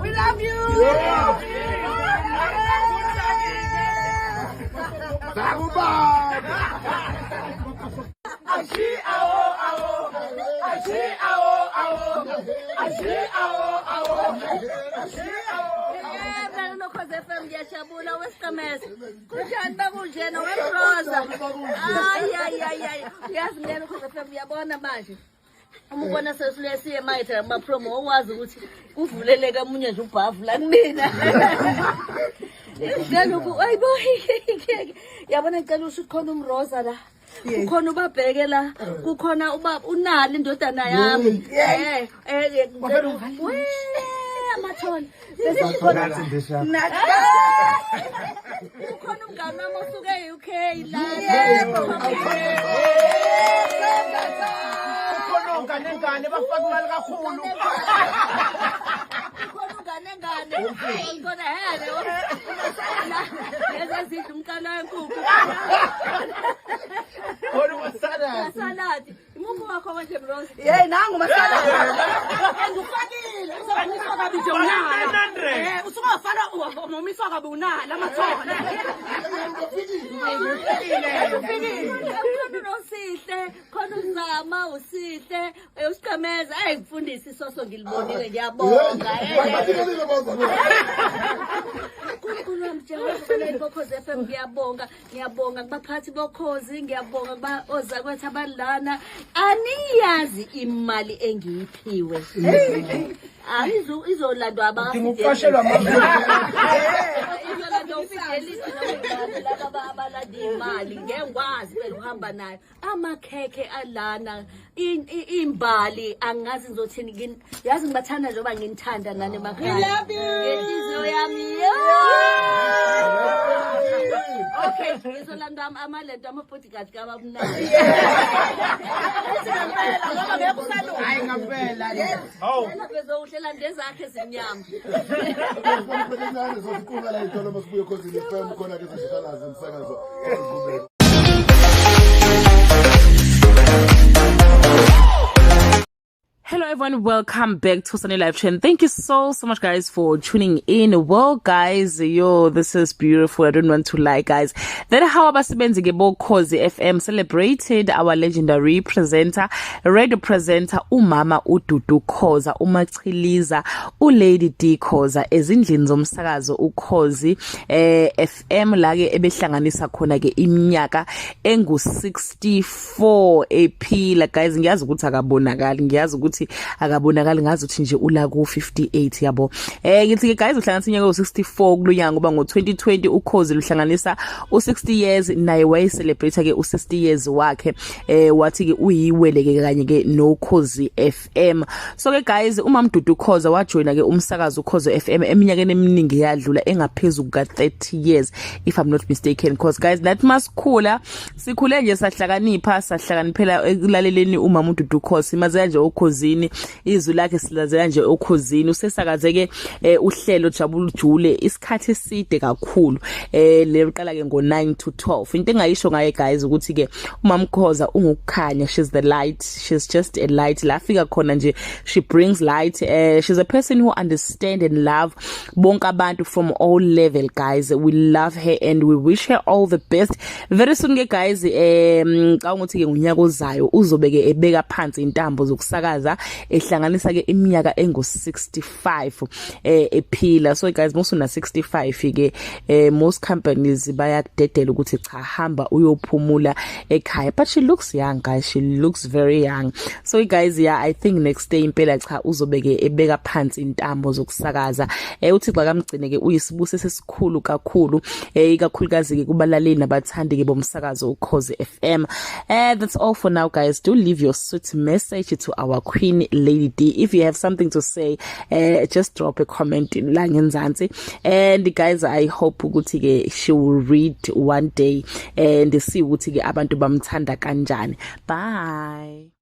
We love you. Khoza FM ngiyajabula wesiqameza. Kunjani bakunjena weBroza? Ay. Yazi mina Khoza FM uyabona manje. Umubona sesule siye mayitha ama promo owazi ukuthi kuvuleleka umunye nje ubhavu la kumina. Ngicela ayibo yabona ngicela usho khona umroza la. Kukhona ubabheke la, kukhona ubaba unali indodana yami. Amathoni. Kukhona umngane wami osuke e-UK la. Kukhona ngane bafaka imali kakhulu. Ngane. Ngona hele. Yazizidla umkala wenkukhu. Salad. Imuphi wakho manje bros? Hey nangu masaladi. Ngifakile. Uzofaka bijona. Usungafana umisa kabi unala amathona. Usihle, khona uzama usihle, usiqameza, ayifundisi isoso ngilibonile ngiyabonga. Kukhulu mjelo Bokhozi FM ngiyabonga kubaphathi Bokhozi, ngiyabonga kuba ozakwethu abalana. Aniyazi imali engiyiphiwe. Izolandwa abantu. Ngimufashelwa amazulu. Abalanda imali ngengwazi phela uhamba nayo amakhekhe alana imbali angazi ngizothini yazi ngibathanda njengoba nginithanda nani emakhaya ngenhliziyo yami okay ngizolanda amalento ama-bodyguard kababunani Hayi ngempela. Hawu. Bezohlela ndezakhe zimnyama. Hello everyone, welcome back to Sunny Live Trend. Thank you so much guys for tuning in. Well guys, this is beautiful. I don't want to lie guys. That how Abasabenzi Bokhozi FM celebrated our legendary presenter, radio presenter umama uDudu Khoza, umachiliza Ulady D Khoza ezindlini zomsakazo uKhozi FM la ke ebehlanganisa khona ke iminyaka engu64 ephila guys. Ngiyazi ukuthi akabonakali, ngiyazi ukuthi akabonakali, ngazi ukuthi nje ula ku 58 yabo. Ngithi ke guys uhlanganisa inyaka u64 kulonyanga ngoba ngo2020 uKhozi luhlanganisa u60 years naye way celebrate ke u60 years wakhe. Wathi ke uyiwele ke kanye ke no Khozi FM. So ke guys umama Dudu Khoza wajoina ke umsakazo uKhozi FM eminyakeni eminingi yadlula engaphezulu ka 30 years if I'm not mistaken, because guys that must khula sikhule nje sahlakaniphela ekulaleleni umama Dudu Khoza maze nje uKhozini izwi lakhe silazela nje uKhozini usesakazeke uhlelo Jabula Jule isikhathi eside kakhulu leqala ke ngo9 to 12. Into engayisho ngaye guys ukuthi ke umama Khoza ungukukhanya, she's the light, she's just a light la fika khona nje, she brings light. She's a person who understand and love bonke abantu from all level guys. We love her and we wish her all the best. Very soon ke guys xa ukuthi ke ngunyaka ozayo uzobeke ebeka phansi intambo zokusakaza ehlanganisa ke iminyaka engu65 ephila. So guys most una 65 ke most companies bayakudedela ukuthi cha hamba uyophumula ekhaya, but she looks young guys, she looks very young. So guys I think next day impela cha uzobeke ebeka phansi intambo zokusakaza uthi xa kamgcine ke uyisibuso sesikhulu kakhulu ikakhulukazi ke kubalaleli nabathandi ke bomsakazo uKhozi FM. That's all for now guys. Do leave your sweet message to our queen Lady D. If you have something to say, just drop a comment in Langenzansi. And guys, I hope ukuthi ke she will read one day and see ukuthi ke abantu bamthanda kanjani. Bye.